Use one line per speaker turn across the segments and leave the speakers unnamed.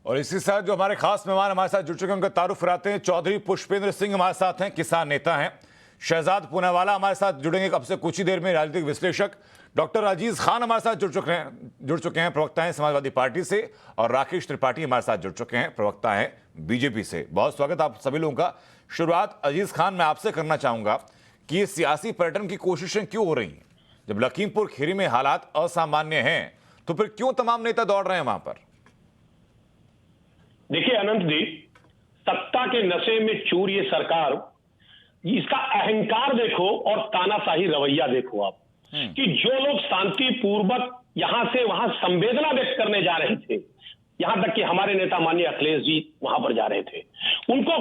और इसी साथ जो हमारे खास मेहमान हमारे साथ जुड़ चुके हैं उनका तारुफ कराते हैं। चौधरी पुष्पेंद्र सिंह हमारे साथ हैं, किसान नेता हैं। शहजाद पूनावाला हमारे साथ जुड़ेंगे अब से कुछ ही देर में, राजनीतिक विश्लेषक। डॉक्टर अजीज खान हमारे साथ जुड़ चुके हैं, प्रवक्ता हैं समाजवादी पार्टी से। और राकेश त्रिपाठी हमारे साथ जुड़ चुके हैं, प्रवक्ता हैं बीजेपी से। बहुत स्वागत आप सभी लोगों का। शुरुआत अजीज खान मैं आपसे करना चाहूंगा कि ये सियासी पर्यटन की कोशिशें क्यों हो रही हैं? जब लखीमपुर खीरी में हालात असामान्य हैं तो फिर क्यों तमाम नेता दौड़ रहे हैं वहां पर?
देखिए अनंत जी, सत्ता के नशे में चूर ये सरकार, इसका अहंकार देखो और तानाशाही रवैया देखो आप कि जो लोग शांतिपूर्वक यहां से वहां संवेदना व्यक्त करने जा रहे थे, यहां तक कि हमारे नेता माननीय अखिलेश जी वहां पर जा रहे थे, उनको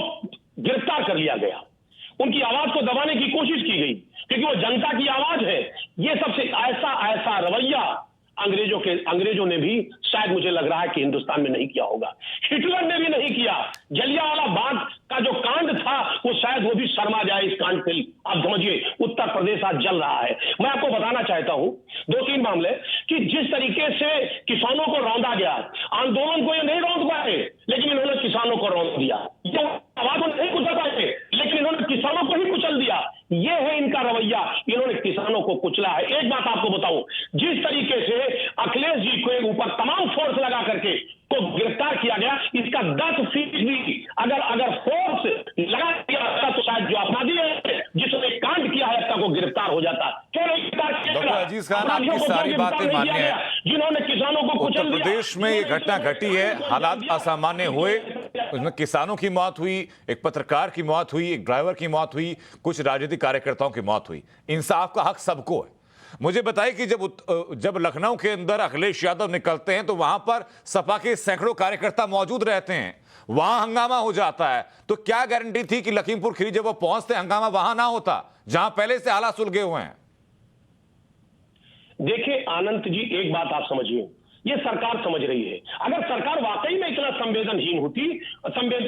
गिरफ्तार कर लिया गया। उनकी आवाज को दबाने की कोशिश की गई क्योंकि वो जनता की आवाज है। ये सबसे ऐसा रवैया अंग्रेजों ने भी शायद मुझे लग रहा है कि हिंदुस्तान में नहीं किया होगा। हिटलर ने भी नहीं किया। जलियांवाला बाग का जो कांड था वो शायद वो भी शर्मा जाए इस कांड से। आप समझिए उत्तर प्रदेश आज जल रहा है। मैं आपको बताना चाहता हूं 2-3 मामले कि जिस तरीके से किसानों को रौंदा गया, आंदोलन को ये नहीं रौंद पाए लेकिन इन्होंने किसानों को रौंद दिया। जो आवाज को नहीं कुचल पाए लेकिन इन्होंने किसानों को ही कुचल दिया। ये है इनका रवैया, इन्होंने किसानों को कुचला है। एक बात आपको बताऊं, जिस तरीके से अखिलेश जी के ऊपर तमाम फोर्स लगा करके को गिरफ्तार किया गया, इसका 10% अगर फोर्स लगा दिया जाता तो शायद जो अपराधी है जिसने कांड किया है तक वो गिरफ्तार हो जाता।
डॉक्टर अजीज खान, आपकी सारी बातें मान्य है।
जिन्होंने किसानों को कुचल
उत्तर प्रदेश में ये घटना घटी है, हालात असामान्य हुए, उसमें किसानों की मौत हुई, एक पत्रकार की मौत हुई, एक ड्राइवर की मौत हुई, कुछ राजनीतिक कार्यकर्ताओं की मौत हुई। इंसाफ का हक सबको है। मुझे बताइए कि जब लखनऊ के अंदर अखिलेश यादव निकलते हैं तो वहां पर सपा के सैकड़ों कार्यकर्ता मौजूद रहते हैं, वहां हंगामा हो जाता है, तो क्या गारंटी थी कि लखीमपुर खीरी जब वो पहुंचते हंगामा वहां ना होता जहां पहले से हालात सुलझे हुए हैं?
देखिए आनंद जी, एक बात आप समझिए, ये सरकार समझ रही है। अगर सरकार वाकई में इतना संवेदनहीन होती,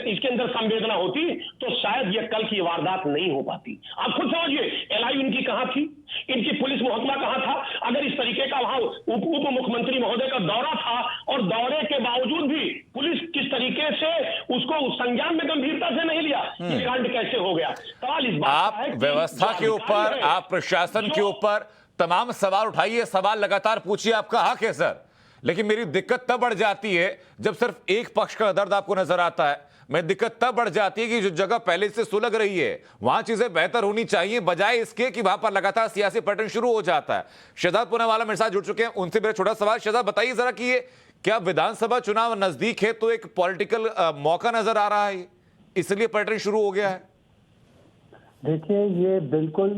इसके अंदर संवेदना होती तो शायद ये कल की वारदात नहीं हो पाती। आप खुद समझिए, एलआईयू इनकी कहां थी, इनकी पुलिस महकमा कहां था? अगर इस तरीके का वहां उप मुख्यमंत्री महोदय का दौरा था और दौरे के बावजूद भी पुलिस किस तरीके से उसको संज्ञान में गंभीरता से नहीं लिया, ये कांड कैसे हो गया? सवाल इस बात का है
आप व्यवस्था के ऊपर, आप प्रशासन के ऊपर तमाम सवाल उठाइए, सवाल लगातार पूछिए, आपका हक है सर। लेकिन मेरी दिक्कत तब बढ़ जाती है जब सिर्फ एक पक्ष का दर्द आपको नजर आता है। मेरी दिक्कत तब बढ़ जाती है कि जो जगह पहले से सुलग रही है वहां चीजें बेहतर होनी चाहिए, बजाय इसके कि वहां पर लगातार सियासी पैटर्न शुरू हो जाता है। शहजाद पूनावाला मेरे साथ जुड़ चुके हैं, उनसे मेरा छोटा सवाल। शहजाद, बताइए जरा कि ये क्या विधानसभा चुनाव नजदीक है तो एक पॉलिटिकल मौका नजर आ रहा है, इसलिए पैटर्न शुरू हो गया है?
देखिए, ये बिल्कुल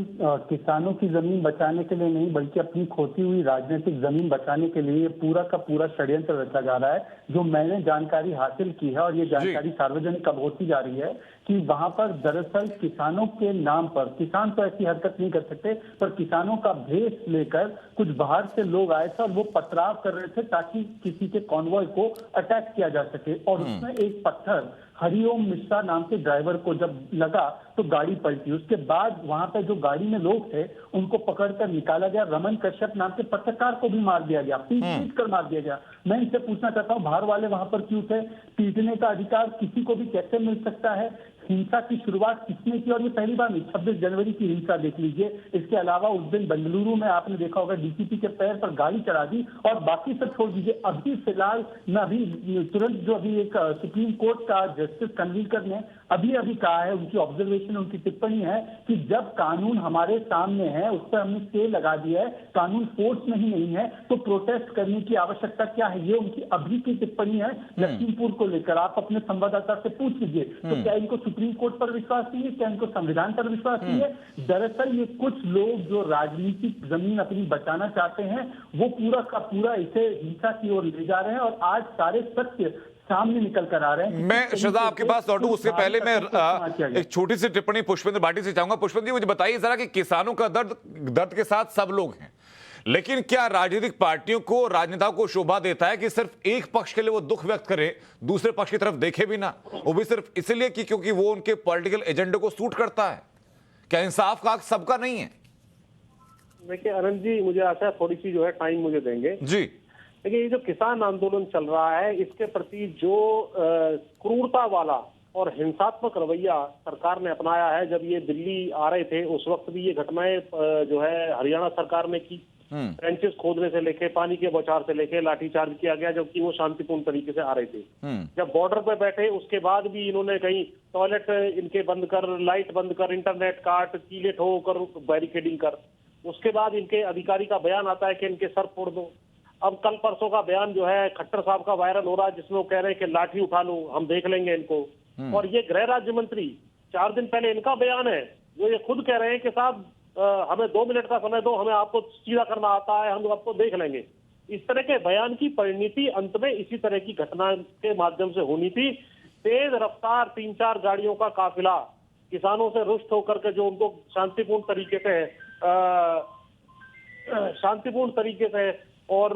किसानों की जमीन बचाने के लिए नहीं बल्कि अपनी खोती हुई राजनीतिक जमीन बचाने के लिए पूरा का पूरा षड्यंत्र रचा जा रहा है। जो मैंने जानकारी हासिल की है और ये जानकारी सार्वजनिक कब होती जा रही है कि वहां पर दरअसल किसानों के नाम पर, किसान तो ऐसी हरकत नहीं कर सकते, पर किसानों का भेष लेकर कुछ बाहर से लोग आए थे और वो पथराव कर रहे थे ताकि किसी के कॉन्वॉय को अटैक किया जा सके। और उसमें एक पत्थर हरिओम मिश्रा नाम के ड्राइवर को जब लगा तो गाड़ी पलटी। उसके बाद वहां पे जो गाड़ी में लोग थे उनको पकड़कर निकाला गया। रमन कश्यप नाम के पत्रकार को भी मार दिया गया, पीट कर मार दिया गया। मैं इनसे पूछना चाहता हूँ, बाहर वाले वहां पर क्यों थे? पीटने का अधिकार किसी को भी कैसे मिल सकता है? हिंसा की शुरुआत किसने की? और ये पहली बार नहीं, 26 जनवरी की हिंसा देख लीजिए। इसके अलावा उस दिन बेंगलुरु में आपने देखा होगा डीसीपी के पैर पर गाड़ी चढ़ा दी। और बाकी सब छोड़ दीजिए, अभी फिलहाल मैं अभी तुरंत जो अभी एक सुप्रीम कोर्ट का जस्टिस कन्वीलकर ने अभी कहा है, उनकी ऑब्जर्वेशन, उनकी टिप्पणी है कि जब कानून हमारे सामने है उस पर हमने स्टे लगा दिया है, कानून फोर्स में ही नहीं है तो प्रोटेस्ट करने की आवश्यकता क्या है? ये उनकी अभी की टिप्पणी है लखीमपुर को लेकर। आप अपने संवाददाता से पूछ लीजिए। तो क्या इनको सुप्रीम कोर्ट पर विश्वास नहीं है? क्या इनको संविधान पर विश्वास नहीं है? दरअसल ये कुछ लोग जो राजनीतिक जमीन अपनी बचाना चाहते हैं वो पूरा का पूरा इसे हिंसा की ओर ले जा रहे हैं और आज सारे सत्य सामने निकल कर आ रहे हैं।
मैं शहजाद आपके पास लौटूं, उससे पहले मैं एक छोटी सी टिप्पणी पुष्पेंद्र भाटी से चाहूंगा। पुष्पेंद्र जी, मुझे बताइए जरा कि किसानों का दर्द के साथ सब लोग हैं, लेकिन क्या राजनीतिक पार्टियों को, राजनेताओं को शोभा देता है कि सिर्फ एक पक्ष के लिए वो दुख व्यक्त करे, दूसरे पक्ष की तरफ देखे भी ना, वो भी सिर्फ इसलिए कि क्योंकि वो उनके पॉलिटिकल एजेंडे को सूट करता है? क्या इंसाफ का हक सबका नहीं है?
देखिए अनंत जी, मुझे आशा है थोड़ी सी जो है टाइम मुझे देंगे
जी।
देखिए, ये जो किसान आंदोलन चल रहा है, इसके प्रति जो क्रूरता वाला और हिंसात्मक रवैया सरकार ने अपनाया है, जब ये दिल्ली आ रहे थे उस वक्त भी ये घटनाएं जो है हरियाणा सरकार ने की। ट्रेंचेस खोदने से लेके, पानी के बौछार से लेके लाठीचार्ज किया गया, जबकि वो शांतिपूर्ण तरीके से आ रहे थे। जब बॉर्डर पे बैठे उसके बाद भी इन्होंने कहीं टॉयलेट इनके बंद कर, लाइट बंद कर, इंटरनेट काट, कीले ठोकर, बैरिकेडिंग कर, उसके बाद इनके अधिकारी का बयान आता है कि इनके सर फोड़ दो। अब कल परसों का बयान जो है खट्टर साहब का वायरल हो रहा है, जिसमें वो कह रहे हैं कि लाठी उठा लो, हम देख लेंगे इनको। और ये गृह राज्य मंत्री 4 दिन पहले इनका बयान है, जो ये खुद कह रहे हैं कि साहब हमें 2 मिनट का समय दो, हमें आपको सीधा करना आता है, हम आपको देख लेंगे। इस तरह के बयान की परिणति अंत में इसी तरह की घटना के माध्यम से होनी थी। तेज रफ्तार 3-4 गाड़ियों का काफिला किसानों से रुष्ट होकर के जो उनको शांतिपूर्ण तरीके से और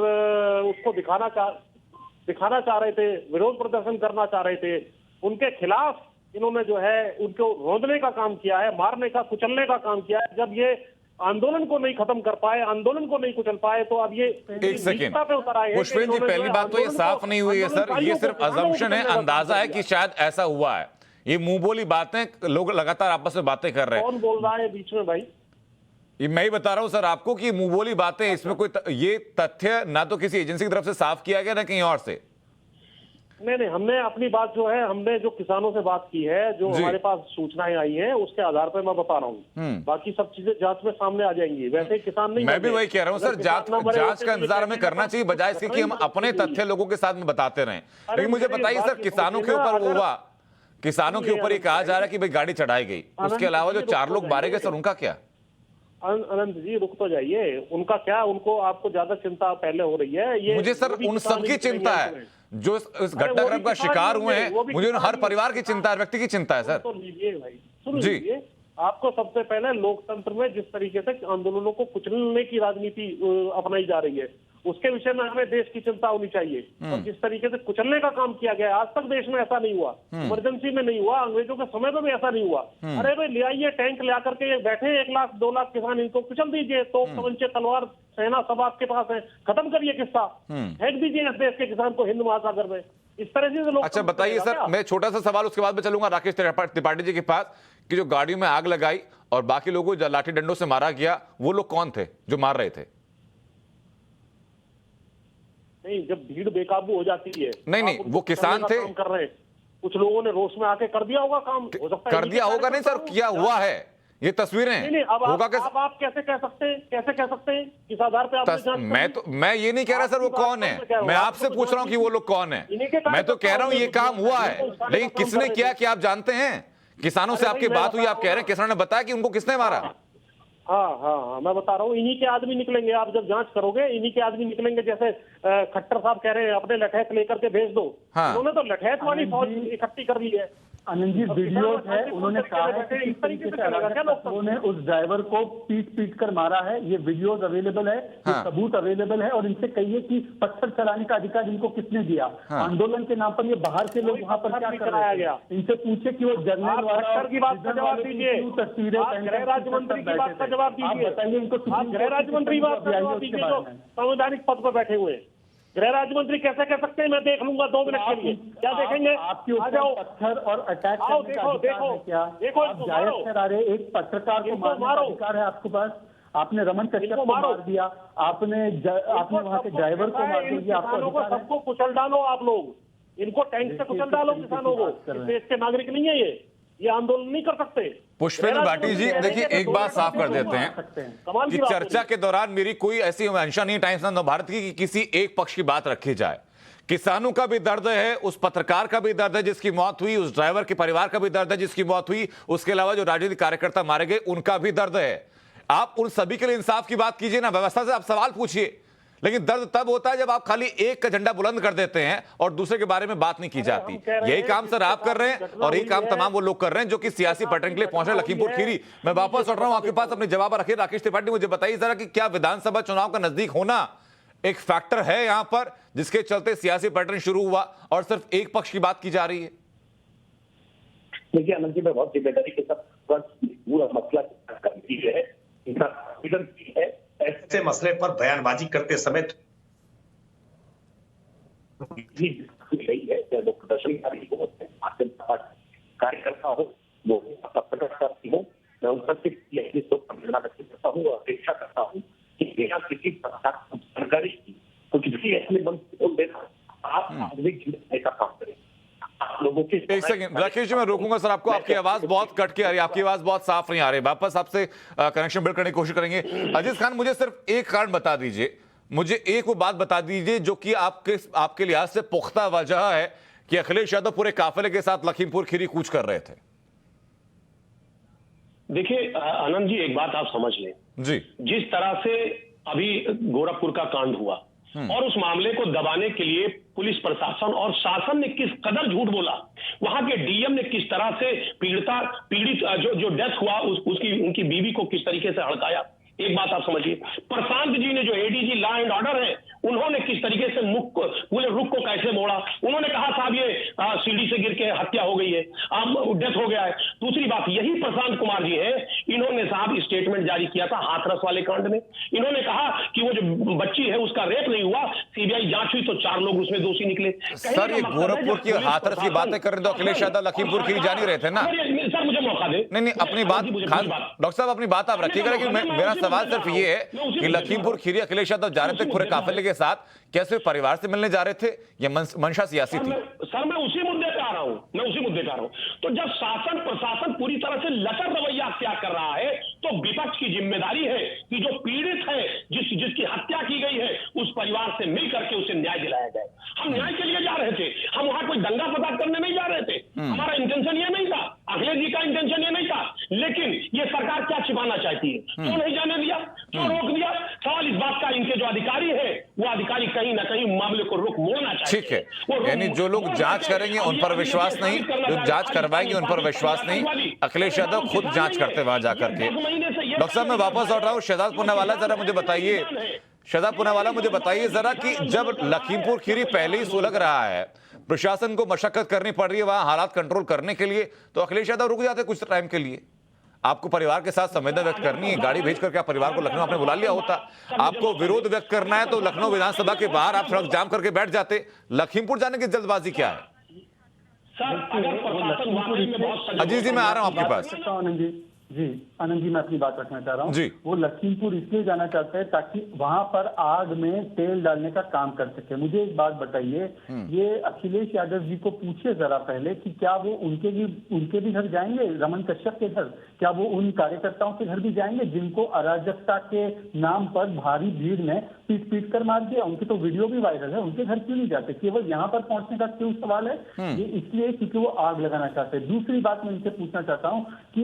उसको दिखाना चाह रहे थे, विरोध प्रदर्शन करना चाह रहे थे, उनके खिलाफ इन्होंने जो है उनको रोंदने का काम किया है, मारने का, कुचलने का काम किया है। जब ये आंदोलन को नहीं खत्म कर पाए, आंदोलन को नहीं कुचल पाए, तो अब ये
एक सेकेंड
पे उतर आए हैं।
पुष्पेंद्र जी, पहली बात तो ये साफ नहीं हुई है सर, ये सिर्फ अजम्पशन है, अंदाजा है कि शायद ऐसा हुआ है। ये मुंह बोली बातें, लोग लगातार आपस में बातें कर रहे हैं।
कौन बोल रहा है बीच में भाई?
ये मैं ही बता रहा हूं सर आपको कि मुंह बोली बातें, इसमें कोई ये तथ्य ना तो किसी एजेंसी की तरफ से साफ किया गया ना कहीं और से।
नहीं, हमने अपनी बात जो है, हमने जो किसानों से बात की है, जो हमारे पास सूचनाएं आई हैं, उसके आधार पर मैं बता रहा हूँ। बाकी सब चीजें जांच में सामने आ जाएंगी। वैसे किसान नहीं,
मैं भी वही कह रहा हूं सर, जांच का इंतजार हमें करना चाहिए, बजाय इसके कि हम अपने तथ्य लोगों के साथ में बताते रहें। लेकिन मुझे बताइए सर, किसानों के ऊपर वो हुआ, किसानों के ऊपर ये कहा जा रहा है कि भाई गाड़ी चढ़ाई गई, उसके अलावा जो 4 लोग मारे गए सर, उनका क्या?
अनंत जी रुक तो जाइए, उनका क्या, उनको आपको ज्यादा चिंता पहले हो रही है। ये
मुझे सर उन सबकी चिंता है जो इस घटनाक्रम का शिकार हुए हैं, मुझे हर परिवार की चिंता है, व्यक्ति की चिंता है सर।
तो लीजिए भाई, सुन लीजिए, आपको सबसे पहले लोकतंत्र में जिस तरीके से आंदोलनों को कुचलने की राजनीति अपनाई जा रही है, उसके विषय में हमें देश की चिंता होनी चाहिए। और जिस तरीके से कुचलने का काम किया गया, आज तक देश में ऐसा नहीं हुआ, इमरजेंसी में नहीं हुआ, अंग्रेजों के समय में भी ऐसा नहीं हुआ। अरे भाई, ले आइए टैंक ले आकर के, बैठे 1 लाख 2 लाख किसान, इनको कुचल दीजिए, तो तमंचे, तलवार, सेना सब आपके पास है, खत्म करिए किस्सा, फेंक दीजिए इस देश के किसान को हिंद महासागर में। इस तरह से लोग।
अच्छा बताइए सर, मैं छोटा सा सवाल, उसके बाद मैं चलूंगा राकेश त्रिपाठी जी के पास, कि जो गाड़ियों में आग लगाई और बाकी लोगों को लाठी डंडों से मारा गया, वो लोग कौन थे जो मार रहे थे?
नहीं, जब भीड़ बेकाबू हो जाती है,
नहीं, वो किसान थे,
काम कर रहे हैं, कुछ लोगों ने रोष में आके कर दिया होगा काम, हो सकता है
कर दिया होगा। नहीं सर, किया हुआ है, ये तस्वीरें
नहीं, अब
होगा
अब आप कैसे कह सकते हैं किस आधार पे आपने
मैं ये नहीं कह रहा सर वो कौन है, मैं आपसे पूछ रहा हूं कि वो लोग कौन है। मैं तो कह रहा हूं ये काम हुआ है, लेकिन किसने किया कि आप जानते हैं? किसानों से आपकी बात हुई, आप कह रहे हैं किसानों ने बताया कि उनको किसने मारा?
हाँ, मैं बता रहा हूँ, इन्हीं के आदमी निकलेंगे। आप जब जांच करोगे, इन्हीं के आदमी निकलेंगे। जैसे खट्टर साहब कह रहे हैं अपने लठैत लेकर के भेज दो, उन्होंने तो लठैत वाली फौज इकट्ठी कर दी है।
आनंद जी, वीडियोज है, उन्होंने कहा है कि इस तरीके से उन्होंने उस ड्राइवर को पीट कर मारा है। ये वीडियोज अवेलेबल है, सबूत अवेलेबल है। और इनसे कहिए कि पत्थर चलाने का अधिकार इनको किसने दिया? आंदोलन के नाम पर ये बाहर के लोग वहाँ पर क्या कराया गया? इनसे पूछे कि वो जर्नल वाला
की बात का जवाब दीजिए,
तस्वीरें,
गृह राज्य मंत्री की बात का जवाब दीजिए,
बताइए इनको,
गृह राज्य मंत्री बात का जवाब दीजिए जो संवैधानिक पद पर बैठे हुए। गृह राज्य मंत्री कैसे कह सकते हैं मैं देख लूंगा 2 मिनट के लिए? क्या देखेंगे?
आपके ऊपर पत्थर और अटैक करने का अधिकार है क्या? आप जायज करा रहे, एक पत्रकार को मारने का अधिकार है आपके पास? आपने रमन कश्यप को मार दिया, आपने वहां के ड्राइवर को मार दिया, आपको
सबको कुचल डालो आप लोग, इनको टैंक से कुचल डालो किसानों को। देश के नागरिक नहीं है ये आंदोलन नहीं कर सकते।
पुष्पेंद्र भाटी जी, देखिए एक बात साफ कर देते हैं कि चर्चा के दौरान मेरी कोई ऐसी मंशा नहीं टाइम्स ऑफ भारत की कि किसी एक पक्ष की बात रखी जाए। किसानों का भी दर्द है, उस पत्रकार का भी दर्द है जिसकी मौत हुई, उस ड्राइवर के परिवार का भी दर्द है जिसकी मौत हुई, उसके अलावा जो राजनीतिक कार्यकर्ता मारे गए उनका भी दर्द है। आप उन सभी के लिए इंसाफ की बात कीजिए ना, व्यवस्था से आप सवाल पूछिए। लेकिन दर्द तब होता है जब आप खाली एक का झंडा बुलंद कर देते हैं और दूसरे के बारे में बात नहीं की जाती। यही काम सर आप कर रहे हैं और यही काम तमाम वो लोग कर रहे हैं जो कि सियासी पैटर्न के लिए पहुंचे लखीमपुर खीरी। मैं वापस लौट रहा हूं आपके पास, अपने जवाब रखिए। राकेश त्रिपाठी, मुझे बताइए जरा कि क्या विधानसभा चुनाव का नजदीक होना एक फैक्टर है यहां पर जिसके चलते सियासी पैटर्न शुरू हुआ और सिर्फ एक पक्ष की बात की जा रही है?
देखिए आनंद जी, मैं बहुत जिम्मेदारी के साथ पूरा मसला है। ऐसे मसले पर बयानबाजी करते समय रही है, चाहे वो प्रदर्शनकारी हो, चाहे कार्यकर्ता हो, वो पत्रकार हो, मैं उन सबसे प्रेरणा व्यक्त करता हूँ और अपेक्षा करता हूँ कि बिना किसी सरकारी की कुछ भी ऐसे मंच को देना, आप सार्वजनिक जीवन का काम करें। आप लोगों के
एक सेकंड राकेश जी, मैं रोकूंगा सर आपको, आपकी आवाज बहुत कट के आ रही है, आपकी आवाज बहुत साफ नहीं आ रही। वापस आपसे कनेक्शन बिल्ड करने की कोशिश करेंगे। अजीज खान, मुझे सिर्फ एक कारण बता दीजिए, मुझे एक वो बात बता दीजिए जो कि आपके लिहाज से पुख्ता वजह है कि अखिलेश यादव पूरे काफिले के साथ लखीमपुर खीरी कूच कर रहे थे।
देखिए आनंद जी, एक बात आप समझ लें
जी,
जिस तरह से अभी गोरखपुर का कांड हुआ और उस मामले को दबाने के लिए पुलिस प्रशासन और शासन ने किस कदर झूठ बोला, वहां के डीएम ने किस तरह से पीड़ित जो डेथ हुआ उसकी उनकी बीवी को किस तरीके से हड़काया। एक बात आप समझिए, प्रशांत जी ने जो एडीजी लॉ एंड ऑर्डर है, उन्होंने किस तरीके से पूरे रुख को कैसे मोड़ा। उन्होंने कहा साहब ये सीढ़ी से गिर के हत्या हो गई है, डेथ हो गया है। दूसरी बात, यही प्रशांत कुमार जी है, इन्होंने साहब स्टेटमेंट जारी किया था हाथरस वाले कांड में। इन्होंने कहा कि वो जो बच्ची है उसका रेप नहीं हुआ, सीबीआई जांच हुई तो 4 लोग उसमें दोषी निकले।
सर ये गोरखपुर की हाथरस की बातें कर रहे हैं तो अखिलेश यादव लखीमपुर खीरी जा नहीं रहे थे ना?
सर मुझे मौका दे।
नहीं, अपनी बात डॉक्टर साहब अपनी बात आप रखिएगा, लेकिन मेरा सवाल सिर्फ ये है कि लखीमपुर खीरी अखिलेश यादव जा रहे थे पूरे काफिले के साथ, कैसे परिवार से मिलने जा रहे थे या मंशा सियासी थी?
सर मैं उसी मुद्दे पे आ रहा हूं, तो जब शासन प्रशासन पूरी तरह से लचर रवैया अख्तियार कर रहा है तो विपक्ष की जिम्मेदारी है कि जो पीड़ित है, जिसकी हत्या की गई है, उस परिवार से मिल करके उसे न्याय दिलाया जाए। हम न्याय के लिए जा रहे थे, हम वहां कोई दंगा फसाद करने नहीं जा रहे थे। हमारा इंटेंशन ये नहीं था, अखिलेश जी का इंटेंशन ये नहीं था, लेकिन ये सरकार क्या छिपाना चाहती है, क्यों नहीं जाने दिया, क्यों रोक दिया? सवाल इस बात का, इनके जो अधिकारी है वो अधिकारी कहीं ना कहीं मामले को रुख मोड़ना चाहिए।
ठीक है, यानी जो लोग जांच करेंगे उन पर विश्वास नहीं, जो जांच करवाएंगे उन पर विश्वास नहीं, अखिलेश यादव खुद जांच करते वहां जाकर के। डॉक्टर साहब मैं वापस लौट रहा हूं, शहजाद पूनावाला जरा मुझे बताइए, शहजाद पूनावाला मुझे बताइए जरा कि जब लखीमपुर खीरी पहले ही सुलग रहा है, प्रशासन को मशक्कत करनी पड़ रही है वहां हालात कंट्रोल करने के लिए, तो अखिलेश यादव रुक जाते कुछ टाइम के लिए। आपको परिवार के साथ संवेदना व्यक्त करनी है, गाड़ी भेज करके आप परिवार को लखनऊ आपने बुला लिया होता। आपको विरोध व्यक्त करना है तो लखनऊ विधानसभा के बाहर आप सड़क जाम करके बैठ जाते। लखीमपुर जाने की जल्दबाजी क्या है? अजीत जी मैं आ रहा हूं आपके पास।
आनंद जी मैं अपनी बात रखना चाह रहा हूँ। वो लखीमपुर इसलिए जाना चाहते हैं ताकि वहां पर आग में तेल डालने का काम कर सके। मुझे एक बात बताइए, ये अखिलेश यादव जी को पूछे जरा पहले कि क्या वो उनके भी घर जाएंगे, रमन कश्यप के घर, क्या वो उन कार्यकर्ताओं के घर भी जाएंगे जिनको अराजकता के नाम पर भारी भीड़ ने पीट कर मार दिया? उनके तो वीडियो भी वायरल है, उनके घर क्यों नहीं जाते? केवल यहाँ पर पहुंचने का क्यों सवाल है? ये इसलिए क्योंकि वो आग लगाना चाहते हैं। दूसरी बात मैं इनसे पूछना चाहता हूँ कि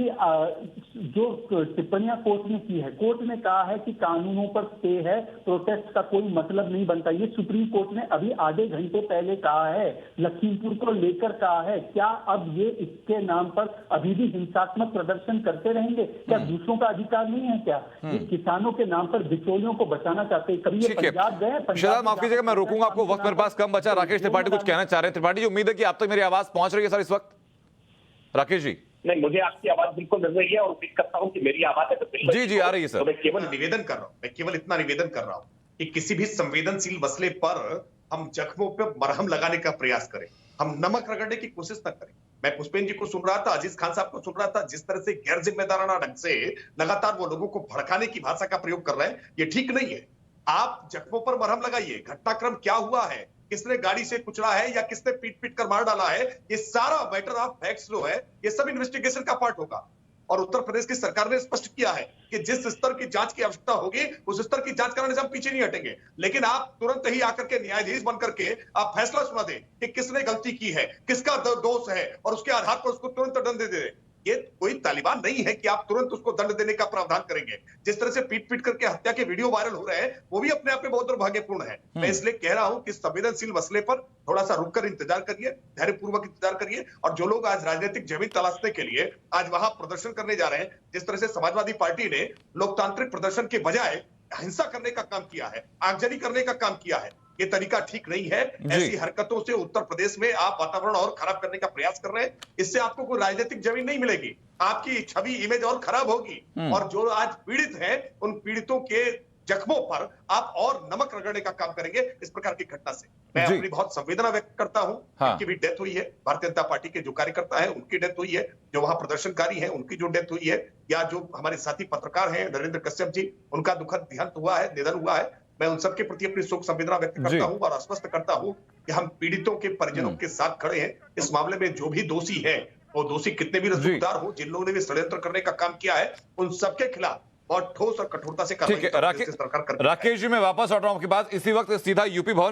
जो टिप्पणियां कोर्ट ने की है, कोर्ट ने कहा है कि कानूनों पर स्टे है, प्रोटेस्ट का कोई मतलब नहीं बनता। ये सुप्रीम कोर्ट ने अभी आधे घंटे पहले कहा है, लखीमपुर को लेकर कहा है। क्या अब ये इसके नाम पर अभी भी हिंसात्मक प्रदर्शन करते रहेंगे? क्या दूसरों का अधिकार नहीं है क्या? ये किसानों के नाम पर बिचौलियों को बचाना चाहते हैं। कभी ये पंजाब गए?
शहजाद माफ कीजिएगा, मैं रोकूंगा आपको, वक्त मेरे पास कम बचा। राकेश त्रिपाठी कुछ कहना चाह रहे हैं। त्रिपाठी जी उम्मीद है कि आप तक मेरी आवाज पहुंच रही है सर इस वक्त? राकेश जी
नहीं, मुझे आपकी आवाज बिल्कुल मिल रही है और उम्मीद करता हूं कि मेरी आवाज है तो
जी आ रही है सर।
तो मैं केवल निवेदन कर रहा हूं, मैं केवल इतना निवेदन कर रहा हूं कि किसी भी संवेदनशील मसले पर हम जख्मों पर मरहम लगाने का प्रयास करें, हम नमक रगड़ने की कोशिश न करें। मैं पुष्पेंद्र जी को सुन रहा था, अजीज खान साहब को सुन रहा था, जिस तरह से गैर जिम्मेदाराना ढंग से लगातार वो लोगों को भड़काने की भाषा का प्रयोग कर रहे हैं, ये ठीक नहीं है। आप जख्मों पर मरहम लगाइए, घटनाक्रम क्या हुआ है, किसने गाड़ी से कुचला है या किसने पीट कर मार डाला है, ये सारा मैटर ऑफ फैक्ट्स जो है ये सब इन्वेस्टिगेशन का पार्ट होगा। और उत्तर प्रदेश की सरकार ने स्पष्ट किया है कि जिस स्तर की जांच की आवश्यकता होगी उस स्तर की जांच कराने से हम पीछे नहीं हटेंगे। लेकिन आप तुरंत ही आकर के न्यायाधीश बनकर के आप फैसला सुना दें कि किसने गलती की है, किसका दोष है और उसके आधार पर उसको तुरंत दंड दे दें। ये कोई तालिबान नहीं है कि आप तुरंत उसको दंड देने का प्रावधान करेंगे। जिस तरह से पीट करके हत्या के वीडियो वायरल हो रहे हैं वो भी अपने आप में बहुत दुर्भाग्यपूर्ण है। मैं इसलिए कह रहा हूं कि संवेदनशील मसले पर थोड़ा सा रुककर इंतजार करिए, धैर्यपूर्वक इंतजार करिए। और जो लोग आज राजनीतिक जमीन तलाशने के लिए आज वहां प्रदर्शन करने जा रहे हैं, जिस तरह से समाजवादी पार्टी ने लोकतांत्रिक प्रदर्शन के बजाय हिंसा करने का काम किया है, आगजनी करने का काम किया है, ये तरीका ठीक नहीं है। ऐसी हरकतों से उत्तर प्रदेश में आप वातावरण और खराब करने का प्रयास कर रहे हैं। इससे आपको कोई राजनीतिक जमीन नहीं मिलेगी, आपकी छवि इमेज और खराब होगी। और जो आज पीड़ित हैं उन पीड़ितों के जख्मों पर आप और नमक रगड़ने का काम करेंगे इस प्रकार की घटना से। मैं
जी।
अपनी बहुत संवेदना व्यक्त करता हूं।
हाँ।
उनकी भी डेथ हुई है, भारतीय जनता पार्टी के जो कार्यकर्ता है उनकी डेथ हुई है, जो वहां प्रदर्शनकारी हैं उनकी जो डेथ हुई है, या जो हमारे साथी पत्रकार हैं नरेंद्र कश्यप जी, उनका दुखद देहांत हुआ है, निधन हुआ है। मैं उन सबके प्रति अपनी शोक संवेदना व्यक्त
जी।
करता हूं और आश्वस्त करता हूं कि हम पीड़ितों के परिजनों के साथ खड़े हैं। इस मामले में जो भी दोषी है, वो दोषी कितने भी रसूखदार हो, जिन लोगों ने भी षड्यंत्र करने का काम किया है, उन सबके खिलाफ बहुत ठोस और कठोरता से
ठीक है
कार्रवाई सरकार कर।
राकेश जी, मैं वापस लौट रहा हूं आपके पास। इसी वक्त सीधा यूपी भवन